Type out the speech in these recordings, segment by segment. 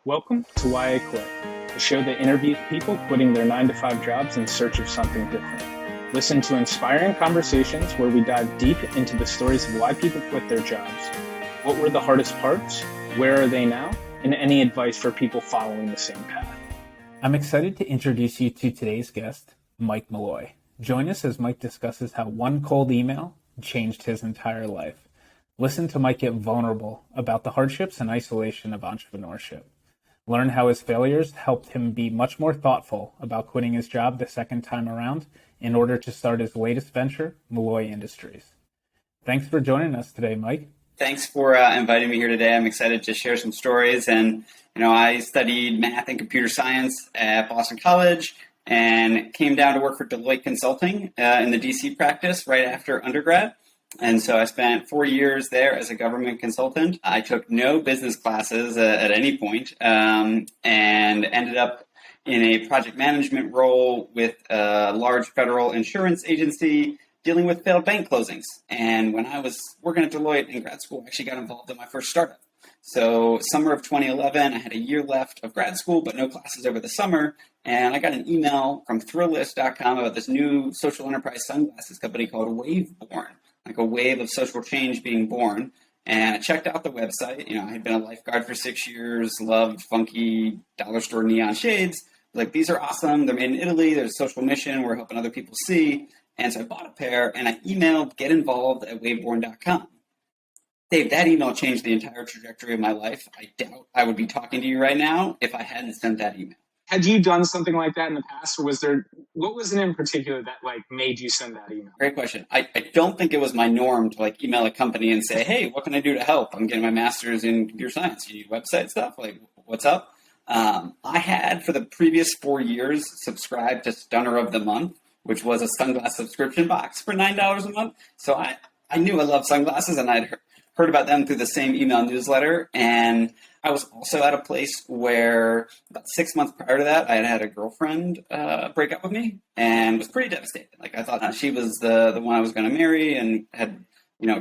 Welcome to Why I Quit, a show that interviews people quitting their 9-to-5 jobs in search of something different. Listen to inspiring conversations where we dive deep into the stories of why people quit their jobs, what were the hardest parts, where are they now, and any advice for people following the same path. I'm excited to introduce you to today's guest, Mike Malloy. Join us as Mike discusses how one cold email changed his entire life. Listen to Mike get vulnerable about the hardships and isolation of entrepreneurship. Learn how his failures helped him be much more thoughtful about quitting his job the second time around in order to start his latest venture, Malloy Industries. Thanks for joining us today, Mike. Thanks for inviting me here today. I'm excited to share some stories. And, I studied math and computer science at Boston College and came down to work for Deloitte Consulting in the DC practice right after undergrad. And so I spent 4 years there as a government consultant. I took no business classes at any point, and ended up in a project management role with a large federal insurance agency dealing with failed bank closings. And when I was working at Deloitte in grad school, I actually got involved in my first startup. So summer of 2011, I had a year left of grad school, but no classes over the summer. And I got an email from Thrillist.com about this new social enterprise sunglasses company called Waveborn, like a wave of social change being born. And I checked out the website. I had been a lifeguard for 6 years, loved funky dollar store neon shades. Like, these are awesome. They're made in Italy. There's a social mission we're helping other people see. And so I bought a pair and I emailed getinvolved@waveborn.com. Dave, that email changed the entire trajectory of my life. I doubt I would be talking to you right now if I hadn't sent that email. Had you done something like that in the past, or what was it in particular that made you send that email? Great question. I don't think it was my norm to email a company and say, hey, what can I do to help? I'm getting my master's in computer science. You need website stuff? What's up? I had, for the previous 4 years, subscribed to Stunner of the Month, which was a sunglass subscription box for $9 a month. So I knew I loved sunglasses, and I'd heard about them through the same email newsletter. And I was also at a place where about 6 months prior to that, I had a girlfriend break up with me and was pretty devastated. I thought she was the one I was going to marry, and had,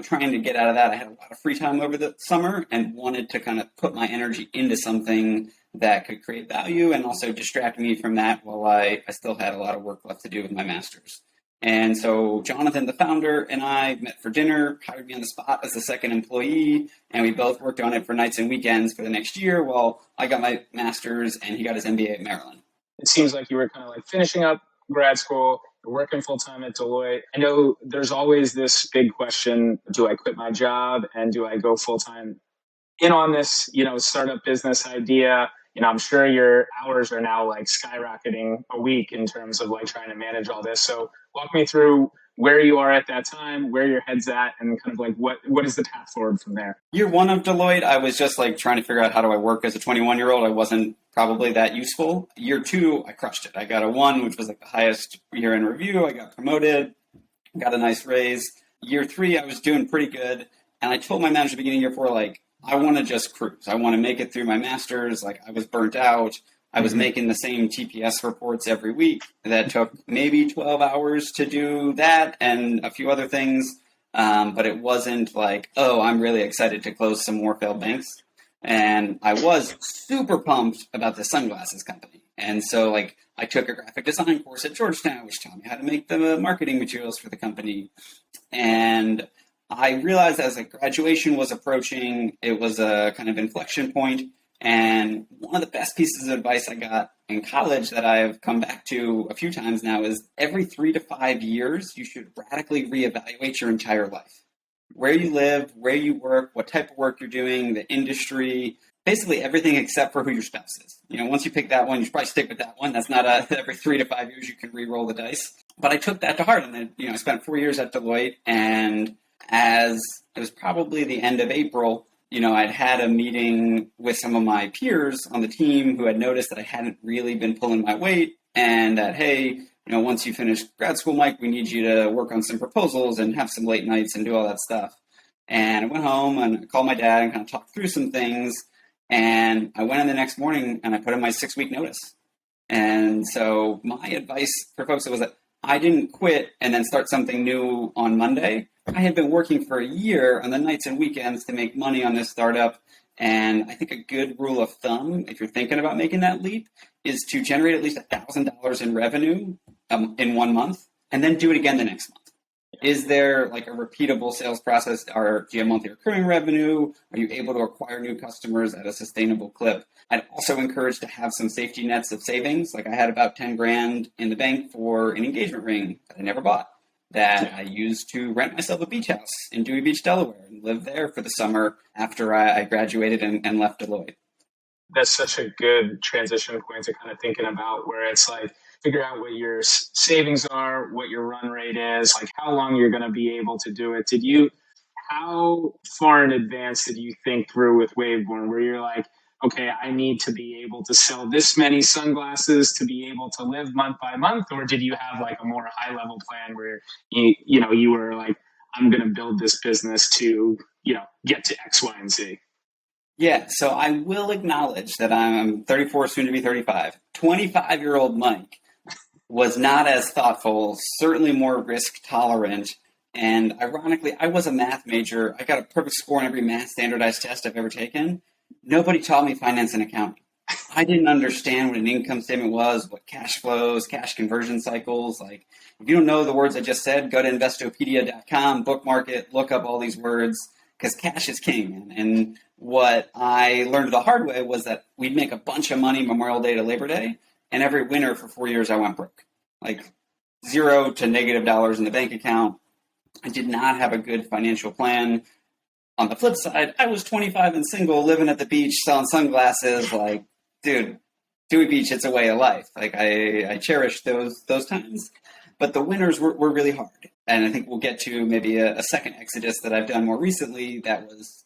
trying to get out of that. I had a lot of free time over the summer and wanted to kind of put my energy into something that could create value and also distract me from that while I still had a lot of work left to do with my master's. And so Jonathan, the founder, and I met for dinner, hired me on the spot as the second employee, and we both worked on it for nights and weekends for the next year while I got my master's and he got his MBA at Maryland. It seems like you were kind of finishing up grad school, you're working full-time at Deloitte. I know there's always this big question, do I quit my job and do I go full-time in on this, startup business idea? I'm sure your hours are now skyrocketing a week in terms of trying to manage all this. So walk me through where you are at that time, where your head's at, and kind of what is the path forward from there? Year one of Deloitte, I was just trying to figure out how do I work as a 21-year-old. I wasn't probably that useful. Year two, I crushed it. I got a 1, which was the highest year in review. I got promoted, got a nice raise. Year three, I was doing pretty good. And I told my manager at the beginning of year four, I want to just cruise. I want to make it through my master's. I was burnt out. I was making the same TPS reports every week. That took maybe 12 hours to do that and a few other things. But it wasn't I'm really excited to close some more failed banks. And I was super pumped about the sunglasses company. And so I took a graphic design course at Georgetown, which taught me how to make the marketing materials for the company. And I realized as graduation was approaching, it was a kind of inflection point. And one of the best pieces of advice I got in college that I've come back to a few times now is every 3 to 5 years, you should radically reevaluate your entire life. Where you live, where you work, what type of work you're doing, the industry, basically everything except for who your spouse is. Once you pick that one, you should probably stick with that one. That's not every 3 to 5 years you can re-roll the dice. But I took that to heart. And then, I spent 4 years at Deloitte, and as it was probably the end of April, I'd had a meeting with some of my peers on the team who had noticed that I hadn't really been pulling my weight, and that, hey, once you finish grad school, Mike, we need you to work on some proposals and have some late nights and do all that stuff. And I went home and I called my dad and kind of talked through some things. And I went in the next morning and I put in my 6-week notice. And so my advice for folks was that I didn't quit and then start something new on Monday. I had been working for a year on the nights and weekends to make money on this startup And I think a good rule of thumb, if you're thinking about making that leap, is to generate at least $1,000 in revenue in 1 month, and then do it again the next month. Is there like a repeatable sales process? Do you have monthly recurring revenue? Are you able to acquire new customers at a sustainable clip? I'd also encourage to have some safety nets of savings. Like I had about 10 grand in the bank for an engagement ring that I never bought, that I used to rent myself a beach house in Dewey Beach, Delaware, and live there for the summer after I graduated and left Deloitte. That's such a good transition point to kind of thinking about, where it's like, figure out what your savings are, what your run rate is, like how long you're going to be able to do it. How far in advance did you think through with Waveborn, where you're like, okay, I need to be able to sell this many sunglasses to be able to live month by month? Or did you have like a more high level plan where you were like, I'm going to build this business to, get to X, Y, and Z? Yeah, so I will acknowledge that I'm 34, soon to be 35. 25-year-old Mike was not as thoughtful, certainly more risk tolerant. And ironically, I was a math major. I got a perfect score on every math standardized test I've ever taken. Nobody taught me finance and accounting. I didn't understand what an income statement was, what cash flows, cash conversion cycles. Like, if you don't know the words I just said, go to investopedia.com, bookmark it, look up all these words, because cash is king, man. And what I learned the hard way was that we'd make a bunch of money Memorial Day to Labor Day, and every winter for 4 years I went broke. Like $0 to $- in the bank account. I did not have a good financial plan. On the flip side, I was 25 and single, living at the beach, selling sunglasses. Like, dude, Dewey Beach, it's a way of life. Like, I cherish those times. But the winters were really hard. And I think we'll get to maybe a second exodus that I've done more recently that was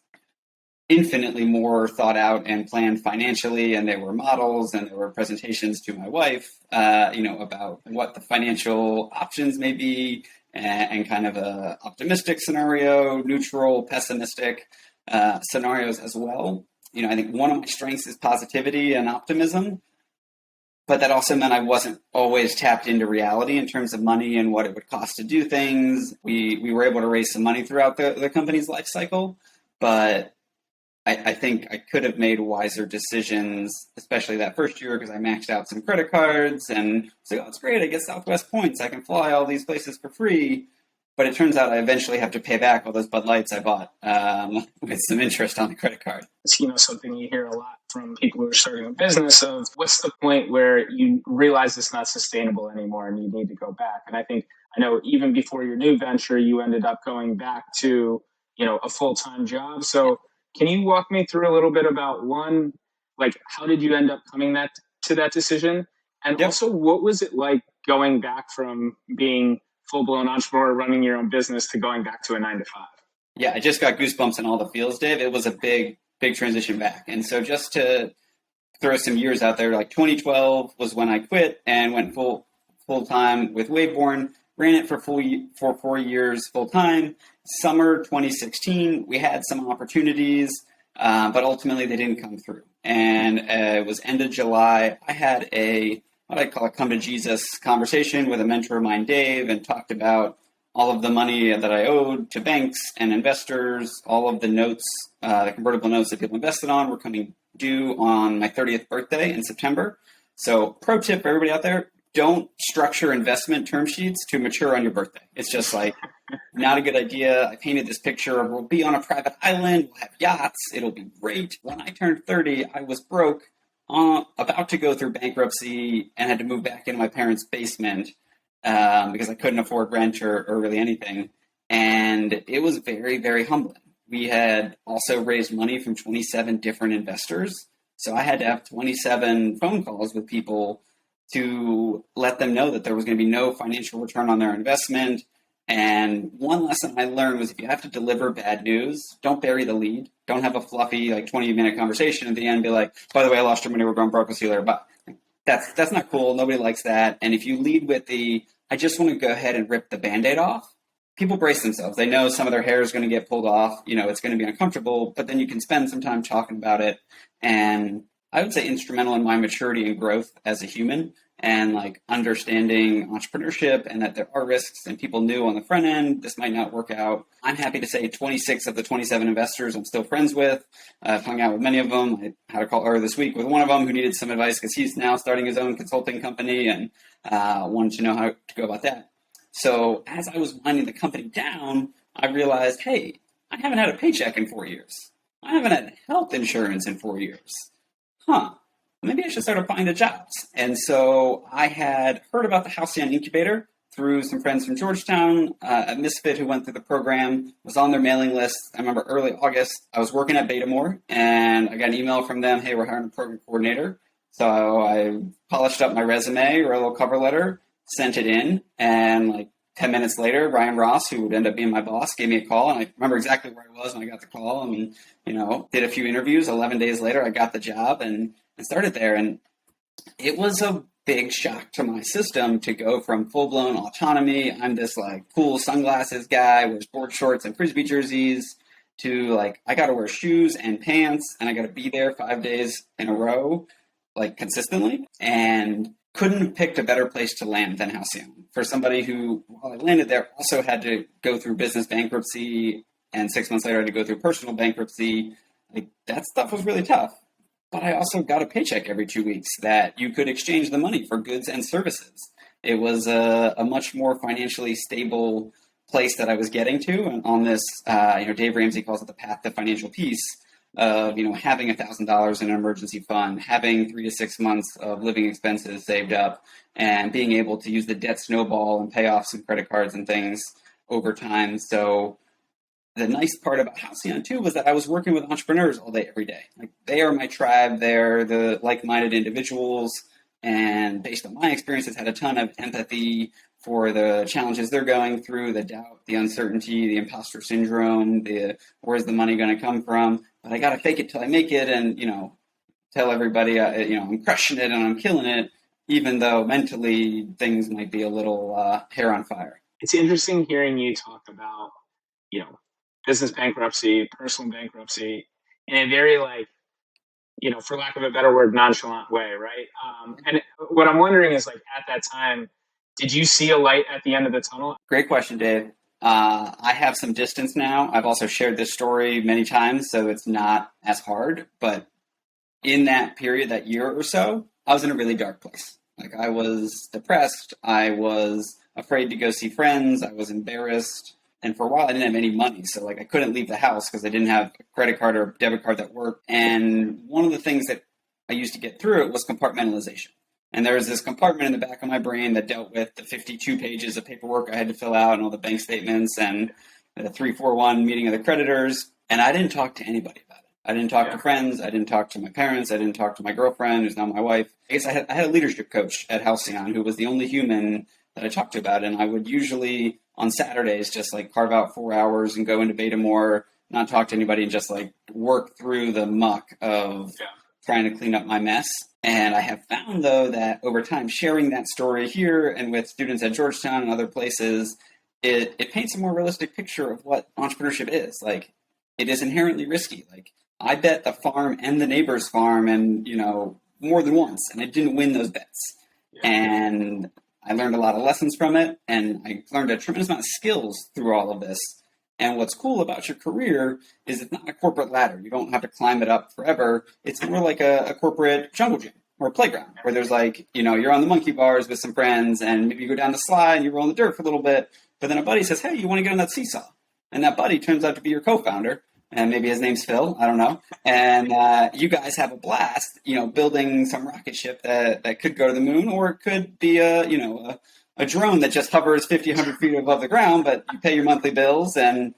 infinitely more thought out and planned financially. And there were models and there were presentations to my wife, about what the financial options may be, and kind of a optimistic scenario, neutral, pessimistic scenarios as well. I think one of my strengths is positivity and optimism, but that also meant I wasn't always tapped into reality in terms of money and what it would cost to do things. We were able to raise some money throughout the company's life cycle, but I think I could have made wiser decisions, especially that first year, because I maxed out some credit cards and so it's great. I get Southwest points. I can fly all these places for free. But it turns out I eventually have to pay back all those Bud Lights I bought with some interest on the credit card. It's something you hear a lot from people who are starting a business of, what's the point where you realize it's not sustainable anymore and you need to go back? And I know even before your new venture, you ended up going back to, a full-time job. So can you walk me through a little bit about one, like how did you end up coming to that decision? And also, what was it like going back from being full-blown entrepreneur, running your own business, to going back to a 9-to-5? Yeah, I just got goosebumps in all the feels, Dave. It was a big transition back. And so just to throw some years out there, like 2012 was when I quit and went full-time with Waveborn, ran it for 4 years full-time. Summer 2016, we had some opportunities, but ultimately they didn't come through. And it was end of July. I had what I call a come to Jesus conversation with a mentor of mine, Dave, and talked about all of the money that I owed to banks and investors, all of the notes, the convertible notes that people invested on were coming due on my 30th birthday in September. So pro tip for everybody out there, don't structure investment term sheets to mature on your birthday. It's just like not a good idea. I painted this picture of we'll be on a private island, we'll have yachts, it'll be great. When I turned 30, I was broke, about to go through bankruptcy, and had to move back into my parents' basement because I couldn't afford rent or really anything. And it was very, very humbling. We had also raised money from 27 different investors. So I had to have 27 phone calls with people to let them know that there was going to be no financial return on their investment. And one lesson I learned was if you have to deliver bad news, don't bury the lead. Don't have a fluffy 20-minute conversation at the end. Be like, by the way, I lost your money. We're going broke. I'll see you later. But that's not cool. Nobody likes that. And if you lead with I just want to go ahead and rip the Band-Aid off, people brace themselves. They know some of their hair is going to get pulled off. It's going to be uncomfortable, but then you can spend some time talking about it. And I would say instrumental in my maturity and growth as a human. and like understanding entrepreneurship and that there are risks and people knew on the front end this might not work out. I'm happy to say 26 of the 27 investors I'm still friends with. I've hung out with many of them. I had a call earlier this week with one of them who needed some advice because he's now starting his own consulting company and wanted to know how to go about that. So as I was winding the company down, I realized, hey, I haven't had a paycheck in 4 years. I haven't had health insurance in 4 years. Maybe I should start applying to jobs. And so I had heard about the Halcyon Incubator through some friends from Georgetown. A misfit who went through the program was on their mailing list. I remember early August, I was working at Baltimore, and I got an email from them, hey, we're hiring a program coordinator. So I polished up my resume, wrote a little cover letter, sent it in, and like 10 minutes later, Ryan Ross, who would end up being my boss, gave me a call, and I remember exactly where I was when I got the call, and, did a few interviews. 11 days later, I got the job and started there. And it was a big shock to my system to go from full-blown autonomy. I'm this like cool sunglasses guy, wears board shorts and Frisbee jerseys, to like, I got to wear shoes and pants, and I got to be there 5 days in a row, like consistently. And couldn't have picked a better place to land than Halcyon. For somebody who, while I landed there, also had to go through business bankruptcy, and 6 months later I had to go through personal bankruptcy. Like, that stuff was really tough. But I also got a paycheck every 2 weeks that you could exchange the money for goods and services. It was a much more financially stable place that I was getting to. And on this, Dave Ramsey calls it the path to financial peace. Of having $1,000 in an emergency fund, having 3 to 6 months of living expenses saved up, and being able to use the debt snowball and pay off some credit cards and things over time. So the nice part about Halcyon too was that I was working with entrepreneurs all day, every day. Like, they are my tribe. They're the like-minded individuals, and based on my experiences, had a ton of empathy for the challenges they're going through, the doubt, the uncertainty, the imposter syndrome, the where's the money going to come from. But I got to fake it till I make it, and tell everybody I'm crushing it and I'm killing it, even though mentally things might be a little hair on fire. It's interesting hearing you talk about business bankruptcy, personal bankruptcy, in a very for lack of a better word, nonchalant way, right? And what I'm wondering is, like, at that time, did you see a light at the end of the tunnel? Great question, Dave. I have some distance now. I've also shared this story many times, so it's not as hard. But in that period, that year or so, I was in a really dark place. Like, I was depressed. I was afraid to go see friends. I was embarrassed. And for a while, I didn't have any money. So like, I couldn't leave the house because I didn't have a credit card or debit card that worked. And one of the things that I used to get through it was compartmentalization. And there was this compartment in the back of my brain that dealt with the 52 pages of paperwork I had to fill out, and all the bank statements, and the 341 meeting of the creditors. And I didn't talk to anybody about it. I didn't talk to friends. I didn't talk to my parents. I didn't talk to my girlfriend, who's now my wife. I guess I had a leadership coach at Halcyon who was the only human that I talked to about it. And I would usually on Saturdays just like carve out 4 hours and go into Baltimore, not talk to anybody, and just like work through the muck of trying to clean up my mess. And I have found, though, that over time, sharing that story here and with students at Georgetown and other places, it paints a more realistic picture of what entrepreneurship is. Like, it is inherently risky. Like, I bet the farm and the neighbor's farm and, more than once, and I didn't win those bets. And I learned a lot of lessons from it, and I learned a tremendous amount of skills through all of this. And what's cool about your career is it's not a corporate ladder. You don't have to climb it up forever. It's more like a corporate jungle gym or a playground where there's like, you're on the monkey bars with some friends, and maybe you go down the slide and you roll in the dirt for a little bit. But then a buddy says, hey, you want to get on that seesaw? And that buddy turns out to be your co-founder. And maybe his name's Phil. I don't know. And you guys have a blast, building some rocket ship that could go to the moon, or it could be a drone that just hovers 50, 100 feet above the ground, but you pay your monthly bills, and,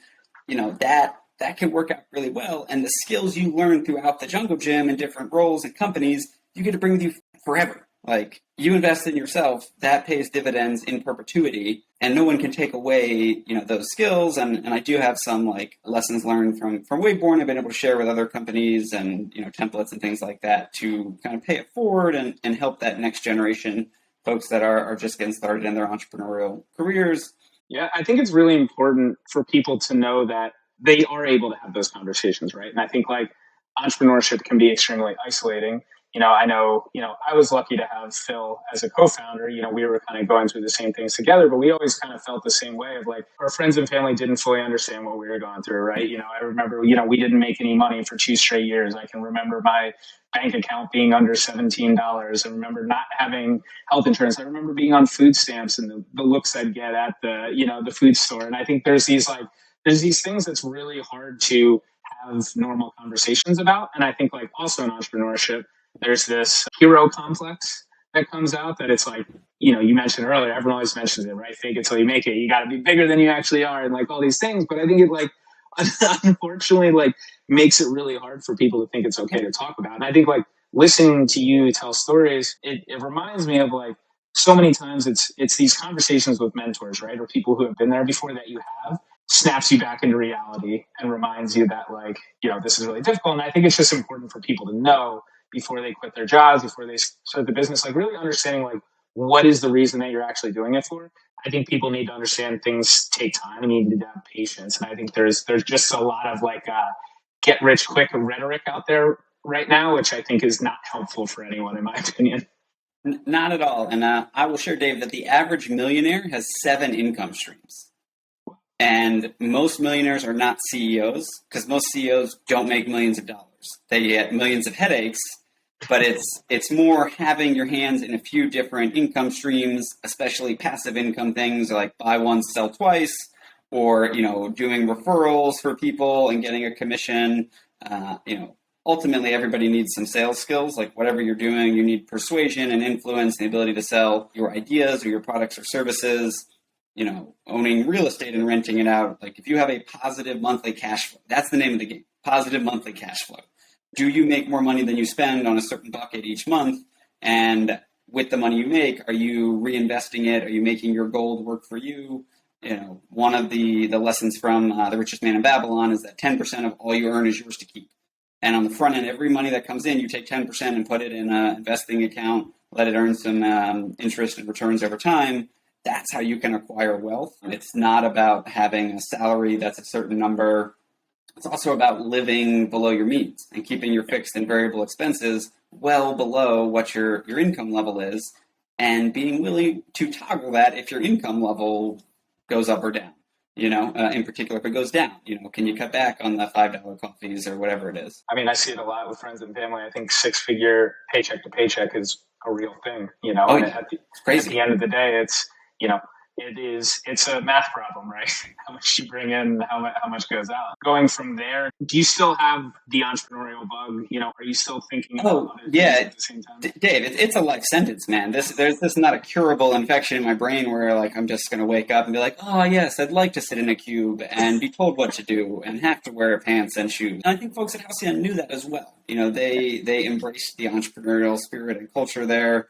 that can work out really well. And the skills you learn throughout the jungle gym and different roles and companies, you get to bring with you forever. Like, you invest in yourself, that pays dividends in perpetuity, and no one can take away, those skills. And I do have some like lessons learned from Waveborn I've been able to share with other companies, and, templates and things like that to kind of pay it forward and help that next generation folks that are just getting started in their entrepreneurial careers. Yeah, I think it's really important for people to know that they are able to have those conversations, right? And I think like entrepreneurship can be extremely isolating. I know, I was lucky to have Phil as a co-founder. We were kind of going through the same things together, but we always kind of felt the same way of like our friends and family didn't fully understand what we were going through, right? I remember, we didn't make any money for 2 straight years. I can remember my bank account being under $17. I remember not having health insurance. I remember being on food stamps and the looks I'd get at the food store. And I think there's these things that's really hard to have normal conversations about. And I think like also in entrepreneurship, there's this hero complex that comes out that it's like, you mentioned earlier, everyone always mentions it, right? Fake it till you make it. You got to be bigger than you actually are and like all these things. But I think it like, unfortunately, like makes it really hard for people to think it's okay to talk about. And I think like listening to you tell stories, it reminds me of like so many times it's these conversations with mentors, right? Or people who have been there before that you have snaps you back into reality and reminds you that like, this is really difficult. And I think it's just important for people to know before they quit their jobs, before they start the business, like really understanding like what is the reason that you're actually doing it for. I think people need to understand things take time and you need to have patience. And I think there's just a lot of like get rich quick rhetoric out there right now, which I think is not helpful for anyone, in my opinion. Not at all. And I will share, Dave, that the average millionaire has 7 income streams. And most millionaires are not CEOs because most CEOs don't make millions of dollars. They get millions of headaches, but it's more having your hands in a few different income streams, especially passive income things like buy once, sell twice, or, doing referrals for people and getting a commission. Ultimately everybody needs some sales skills. Like whatever you're doing, you need persuasion and influence, the ability to sell your ideas or your products or services. Owning real estate and renting it out. Like if you have a positive monthly cash flow, that's the name of the game, positive monthly cash flow. Do you make more money than you spend on a certain bucket each month? And with the money you make, are you reinvesting it? Are you making your gold work for you? One of the lessons from The Richest Man in Babylon is that 10% of all you earn is yours to keep. And on the front end, every money that comes in, you take 10% and put it in an investing account, let it earn some interest and returns over time. That's how you can acquire wealth. It's not about having a salary that's a certain number. It's also about living below your means and keeping your fixed and variable expenses well below what your income level is and being willing to toggle that if your income level goes up or down. In particular, if it goes down, can you cut back on the $5 coffees or whatever it is? I mean, I see it a lot with friends and family. I think 6-figure paycheck to paycheck is a real thing, Oh, yeah. It's crazy. At the end of the day, it's a math problem, right? How much you bring in, how much goes out. Going from there, do you still have the entrepreneurial bug? Are you still thinking about other things at the same time? Dave, it's a life sentence, man. There's not a curable infection in my brain where like I'm just going to wake up and be like, oh yes, I'd like to sit in a cube and be told what to do and have to wear pants and shoes. And I think folks at Halcyon knew that as well. They embraced the entrepreneurial spirit and culture there.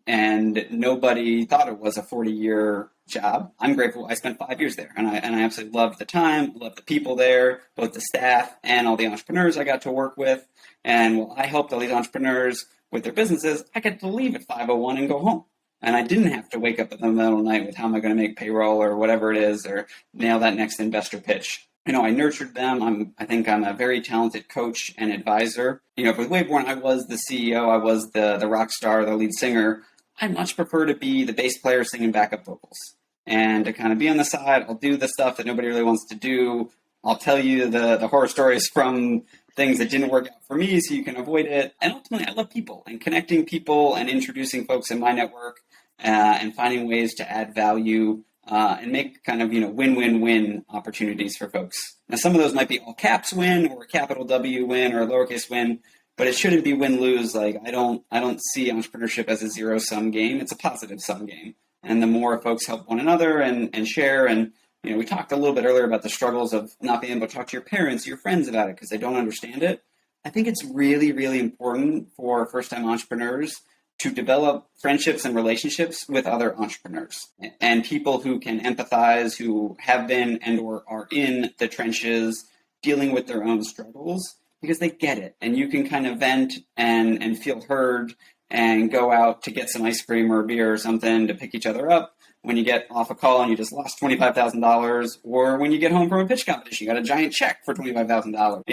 And nobody thought it was a 40-year job. I'm grateful. I spent 5 years there, and I absolutely loved the time, loved the people there, both the staff and all the entrepreneurs I got to work with. And while I helped all these entrepreneurs with their businesses, I got to leave at 5:01 and go home. And I didn't have to wake up in the middle of the night with how am I going to make payroll or whatever it is, or nail that next investor pitch. I nurtured them. I think I'm a very talented coach and advisor. With Waveborn, I was the CEO. I was the rock star, the lead singer. I much prefer to be the bass player singing backup vocals and to kind of be on the side. I'll do the stuff that nobody really wants to do. I'll tell you the horror stories from things that didn't work out for me so you can avoid it. And ultimately, I love people and connecting people and introducing folks in my network and finding ways to add value and make kind of, win-win-win opportunities for folks. Now, some of those might be all caps win or a capital W win or a lowercase win, but it shouldn't be win-lose. Like I don't see entrepreneurship as a zero-sum game. It's a positive-sum game. And the more folks help one another and share, and we talked a little bit earlier about the struggles of not being able to talk to your parents, your friends about it because they don't understand it. I think it's really, really important for first-time entrepreneurs to develop friendships and relationships with other entrepreneurs and people who can empathize, who have been and or are in the trenches dealing with their own struggles because they get it. And you can kind of vent and feel heard and go out to get some ice cream or a beer or something to pick each other up when you get off a call and you just lost $25,000, or when you get home from a pitch competition, you got a giant check for $25,000.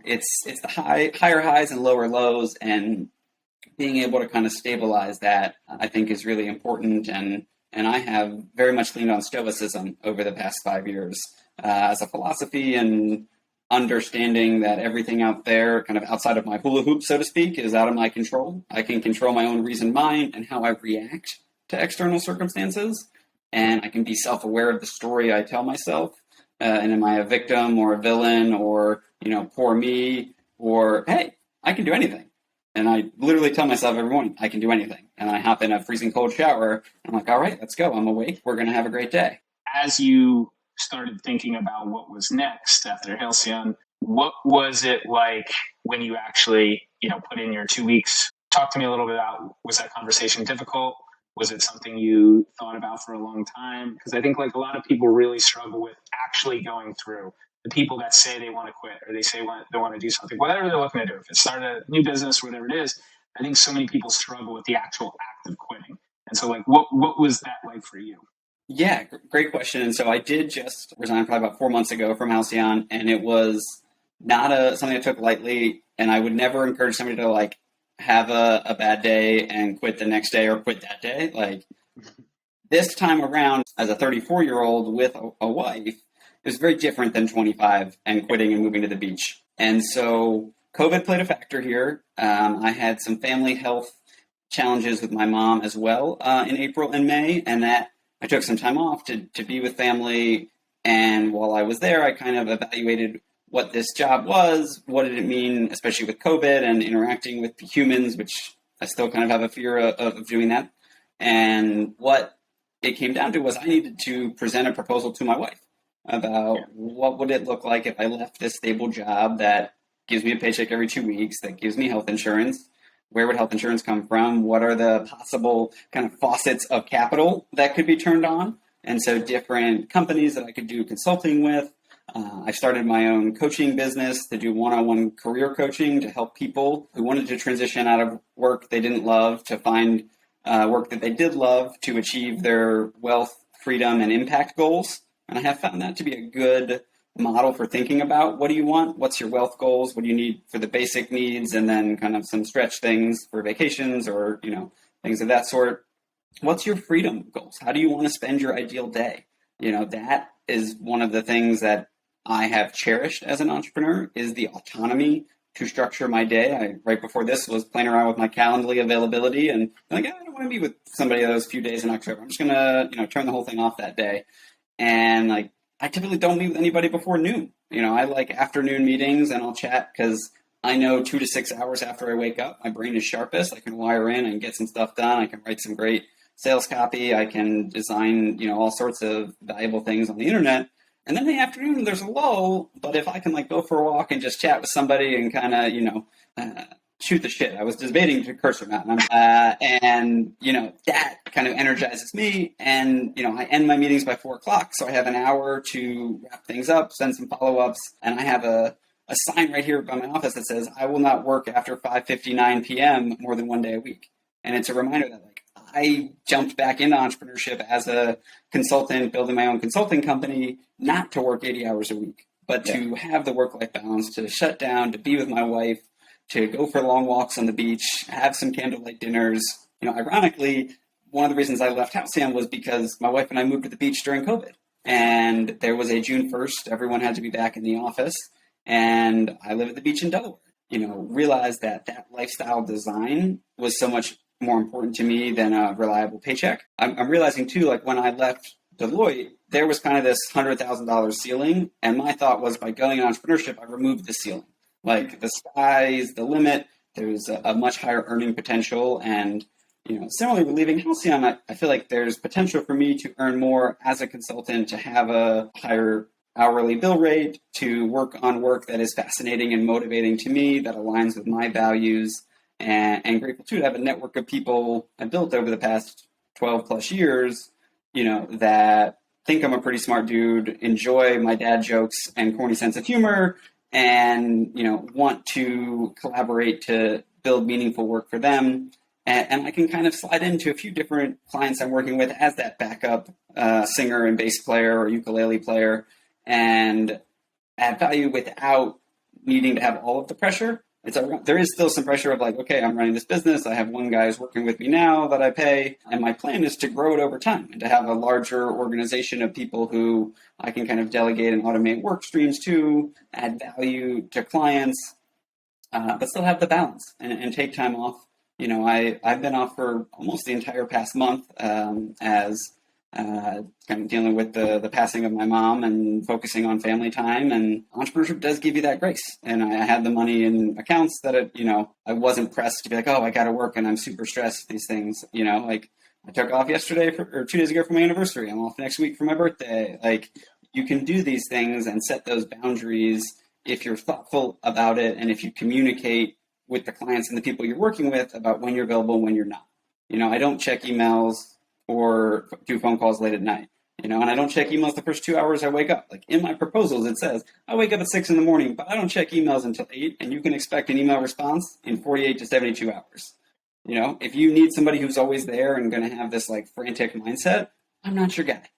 It's the higher highs and lower lows, and being able to kind of stabilize that, I think, is really important. And I have very much leaned on stoicism over the past 5 years as a philosophy, and understanding that everything out there, kind of outside of my hula hoop, so to speak, is out of my control. I can control my own reasoned mind and how I react to external circumstances. And I can be self-aware of the story I tell myself. And am I a victim or a villain, or, poor me, or, hey, I can do anything. And I literally tell myself every morning, I can do anything. And I hop in a freezing cold shower, and I'm like, all right, let's go. I'm awake. We're going to have a great day. As you started thinking about what was next after Halcyon, what was it like when you actually, put in your 2 weeks? Talk to me a little bit about, was that conversation difficult? Was it something you thought about for a long time? Because I think a lot of people really struggle with actually going through. The people that say they want to quit, or they say they want to do something, whatever they're looking to do, if it's start a new business, whatever it is, I think so many people struggle with the actual act of quitting. And so what was that like for you? Yeah, great question. And so I did just resign probably about 4 months ago from Halcyon, and it was not something I took lightly. And I would never encourage somebody to have a bad day and quit the next day or quit that day. This time around, as a 34-year-old with a wife, it was very different than 25 and quitting and moving to the beach. And so COVID played a factor here. I had some family health challenges with my mom as well in April and May, and that I took some time off to be with family. And while I was there, I kind of evaluated what this job was, what did it mean, especially with COVID and interacting with humans, which I still kind of have a fear of doing that. And what it came down to was I needed to present a proposal to my wife about what would it look like if I left this stable job that gives me a paycheck every 2 weeks, that gives me health insurance. Where would health insurance come from? What are the possible kind of faucets of capital that could be turned on? And so different companies that I could do consulting with. I started my own coaching business to do one-on-one career coaching to help people who wanted to transition out of work they didn't love to find work that they did love to achieve their wealth, freedom, and impact goals. And I have found that to be a good model for thinking about what do you want, what's your wealth goals, what do you need for the basic needs, and then kind of some stretch things for vacations or, things of that sort. What's your freedom goals? How do you want to spend your ideal day? That is one of the things that I have cherished as an entrepreneur, is the autonomy to structure my day. I, right before this, was playing around with my Calendly availability and I don't want to be with somebody those few days in October. I'm just going to, turn the whole thing off that day. And I typically don't meet with anybody before noon. I like afternoon meetings, and I'll chat because I know 2 to 6 hours after I wake up, my brain is sharpest. I can wire in and get some stuff done. I can write some great sales copy. I can design, all sorts of valuable things on the internet. And then in the afternoon, there's a lull. But if I can go for a walk and just chat with somebody and kind of, shoot the shit. I was debating to curse or not. And that kind of energizes me. And, I end my meetings by 4 o'clock. So I have an hour to wrap things up, send some follow-ups. And I have a sign right here by my office that says, I will not work after 5:59 p.m. more than 1 day a week. And it's a reminder that I jumped back into entrepreneurship as a consultant, building my own consulting company, not to work 80 hours a week, but to have the work-life balance, to shut down, to be with my wife, to go for long walks on the beach, have some candlelight dinners. Ironically, one of the reasons I left Halcyon was because my wife and I moved to the beach during COVID. And there was a June 1st, everyone had to be back in the office. And I live at the beach in Delaware. Realized that lifestyle design was so much more important to me than a reliable paycheck. I'm realizing too, when I left Deloitte, there was kind of this $100,000 ceiling. And my thought was, by going in entrepreneurship, I removed the ceiling. The sky's the limit. There's a much higher earning potential. And, similarly with leaving Halcyon, I feel like there's potential for me to earn more as a consultant, to have a higher hourly bill rate, to work on work that is fascinating and motivating to me, that aligns with my values, and grateful too to have a network of people I built over the past 12 plus years, that think I'm a pretty smart dude, enjoy my dad jokes and corny sense of humor, and, want to collaborate to build meaningful work for them. And I can kind of slide into a few different clients I'm working with as that backup singer and bass player or ukulele player, and add value without needing to have all of the pressure. there is still some pressure of like, okay, I'm running this business. I have one guy who's working with me now that I pay. And my plan is to grow it over time and to have a larger organization of people who I can kind of delegate and automate work streams to, add value to clients, but still have the balance and take time off. I've been off for almost the entire past month as kind of dealing with the passing of my mom and focusing on family time. And entrepreneurship does give you that grace. And I had the money in accounts that I wasn't pressed to be like, oh, I got to work and I'm super stressed. These things, like I took off yesterday or 2 days ago for my anniversary. I'm off next week for my birthday. Like you can do these things and set those boundaries if you're thoughtful about it and if you communicate with the clients and the people you're working with about when you're available and when you're not. I don't check emails or do phone calls late at night, and I don't check emails the first 2 hours I wake up. Like in my proposals, it says I wake up at 6 a.m, but I don't check emails until 8, and you can expect an email response in 48 to 72 hours. If you need somebody who's always there and going to have this like frantic mindset, I'm not your guy,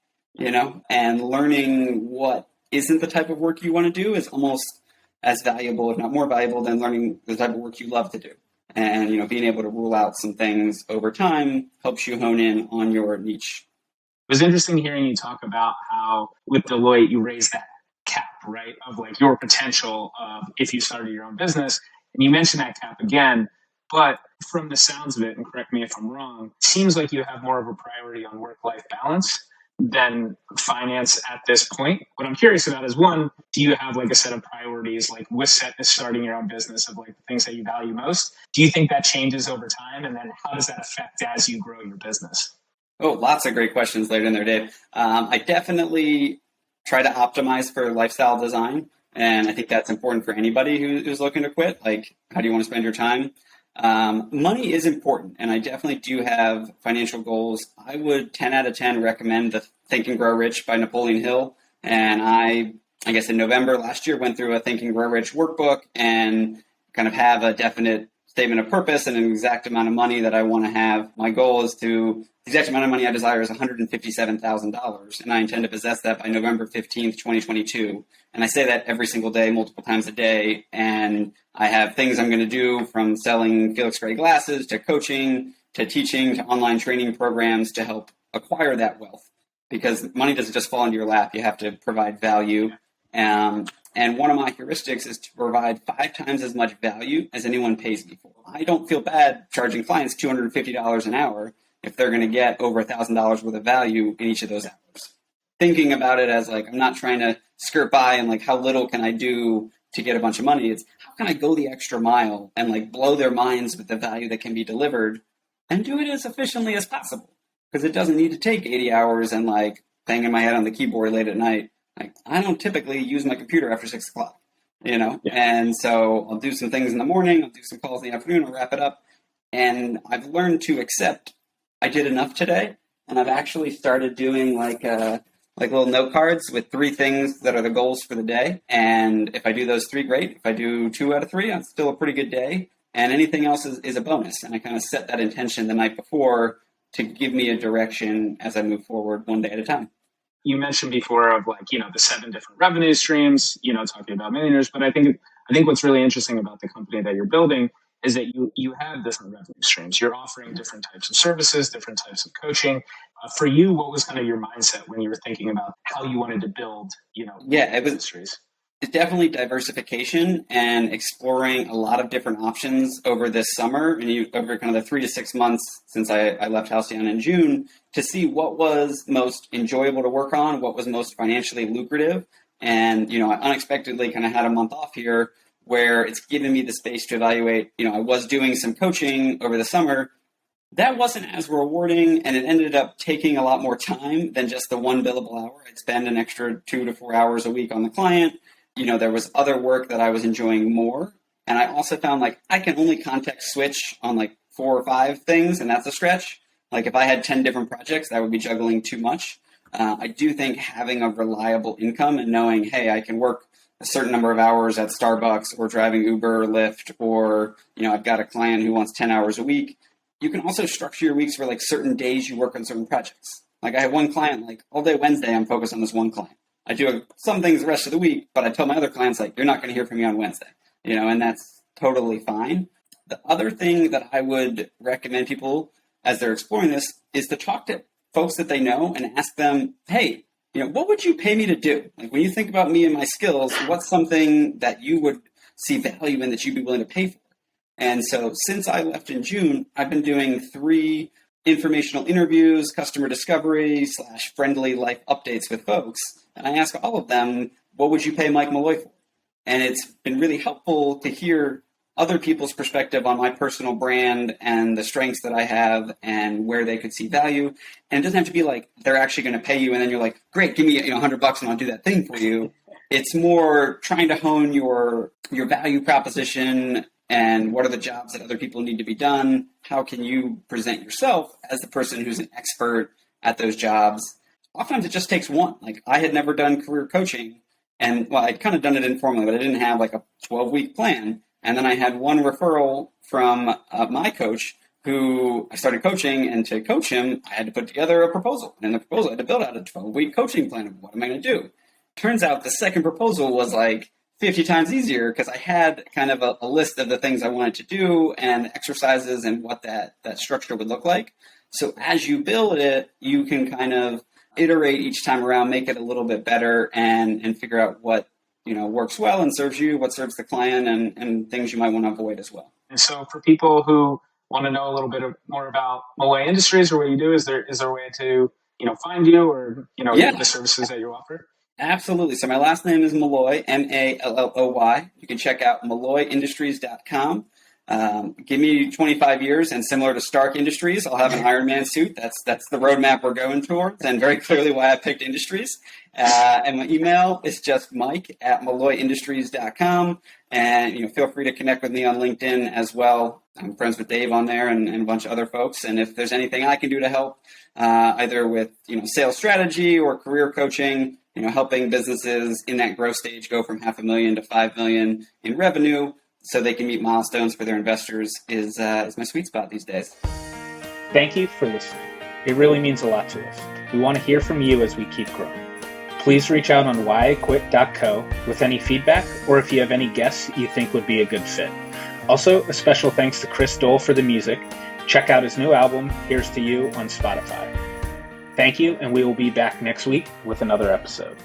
and learning what isn't the type of work you want to do is almost as valuable, if not more valuable, than learning the type of work you love to do. And, being able to rule out some things over time helps you hone in on your niche. It was interesting hearing you talk about how with Deloitte, you raised that cap, right? Of like your potential of if you started your own business. And you mentioned that cap again, but from the sounds of it, and correct me if I'm wrong, it seems like you have more of a priority on work-life balance than finance at this point. What I'm curious about is one, do you have like a set of priorities, like with starting your own business of like the things that you value most? Do you think that changes over time? And then how does that affect as you grow your business? Oh, lots of great questions later in there, Dave. I definitely try to optimize for lifestyle design. And I think that's important for anybody who's looking to quit. Like, how do you want to spend your time? Money is important, and I definitely do have financial goals. I would 10 out of 10 recommend the Think and Grow Rich by Napoleon Hill. And I guess in November last year, went through a Think and Grow Rich workbook and kind of have a definite statement of purpose and an exact amount of money that I want to have. My goal is the exact amount of money I desire is $157,000, and I intend to possess that by November 15th, 2022. And I say that every single day, multiple times a day. And I have things I'm going to do from selling Felix Gray glasses to coaching to teaching to online training programs to help acquire that wealth. Because money doesn't just fall into your lap. You have to provide value. And one of my heuristics is to provide 5 times as much value as anyone pays me for. I don't feel bad charging clients $250 an hour if they're going to get over $1,000 worth of value in each of those hours. Thinking about it as like, I'm not trying to skirt by and like, how little can I do to get a bunch of money? It's how can I go the extra mile and like blow their minds with the value that can be delivered and do it as efficiently as possible. Because it doesn't need to take 80 hours and like banging my head on the keyboard late at night. Like I don't typically use my computer after 6 o'clock, Yeah. And so I'll do some things in the morning, I'll do some calls in the afternoon, I'll wrap it up. And I've learned to accept I did enough today. And I've actually started doing like little note cards with 3 things that are the goals for the day. And if I do those 3, great. If I do 2 out of 3, it's still a pretty good day. And anything else is a bonus. And I kind of set that intention the night before to give me a direction as I move forward one day at a time. You mentioned before of like, the 7 different revenue streams, talking about millionaires. But I think what's really interesting about the company that you're building is that you have different revenue streams. You're offering different types of services, different types of coaching. For you, what was kind of your mindset when you were thinking about how you wanted to build, industries? It's definitely diversification and exploring a lot of different options over this summer and over kind of the 3 to 6 months since I left Halcyon in June to see what was most enjoyable to work on, what was most financially lucrative. And, I unexpectedly kind of had a month off here where it's given me the space to evaluate. I was doing some coaching over the summer. That wasn't as rewarding, and it ended up taking a lot more time than just the 1 billable hour. I'd spend an extra 2 to 4 hours a week on the client. There was other work that I was enjoying more. And I also found like I can only context switch on like 4 or 5 things, and that's a stretch. Like if I had 10 different projects, that would be juggling too much. I do think having a reliable income and knowing, hey, I can work a certain number of hours at Starbucks or driving Uber or Lyft, or, I've got a client who wants 10 hours a week. You can also structure your weeks for like certain days you work on certain projects. Like I have one client, like all day Wednesday, I'm focused on this one client. I do some things the rest of the week, but I tell my other clients, like, you're not going to hear from me on Wednesday, and that's totally fine. The other thing that I would recommend people as they're exploring this is to talk to folks that they know and ask them, hey, what would you pay me to do? Like, when you think about me and my skills, what's something that you would see value in that you'd be willing to pay for? And so since I left in June, I've been doing 3 informational interviews, customer discovery / friendly life updates with folks. And I ask all of them, what would you pay Mike Malloy for? And it's been really helpful to hear other people's perspective on my personal brand and the strengths that I have and where they could see value. And it doesn't have to be like they're actually going to pay you and then you're like, great, give me $100 and I'll do that thing for you. It's more trying to hone your value proposition and what are the jobs that other people need to be done. How can you present yourself as the person who's an expert at those jobs? Oftentimes it just takes one. Like, I had never done career coaching, and I'd kind of done it informally, but I didn't have like a 12-week plan. And then I had one referral from my coach who I started coaching, and to coach him, I had to put together a proposal. And in the proposal, I had to build out a 12-week coaching plan of what am I going to do? Turns out the second proposal was like 50 times easier because I had kind of a list of the things I wanted to do and exercises and what that structure would look like. So as you build it, you can kind of iterate each time around, make it a little bit better and figure out what works well and serves you, what serves the client, and things you might want to avoid as well. And so for people who want to know a little bit more about Malloy Industries or what you do, is there a way to find you or get the services that you offer? Absolutely. So my last name is Malloy, Malloy. You can check out malloyindustries.com. Give me 25 years, and similar to Stark Industries, I'll have an Iron Man suit. That's the roadmap we're going towards, and very clearly why I picked Industries. And my email is just mike@malloyindustries.com. And feel free to connect with me on LinkedIn as well. I'm friends with Dave on there and a bunch of other folks. And if there's anything I can do to help, either with sales strategy or career coaching, helping businesses in that growth stage go from $500,000 to $5 million in revenue, so they can meet milestones for their investors is my sweet spot these days. Thank you for listening. It really means a lot to us. We want to hear from you as we keep growing. Please reach out on whyiquit.co with any feedback or if you have any guests you think would be a good fit. Also, a special thanks to Chris Dole for the music. Check out his new album, Here's to You, on Spotify. Thank you, and we will be back next week with another episode.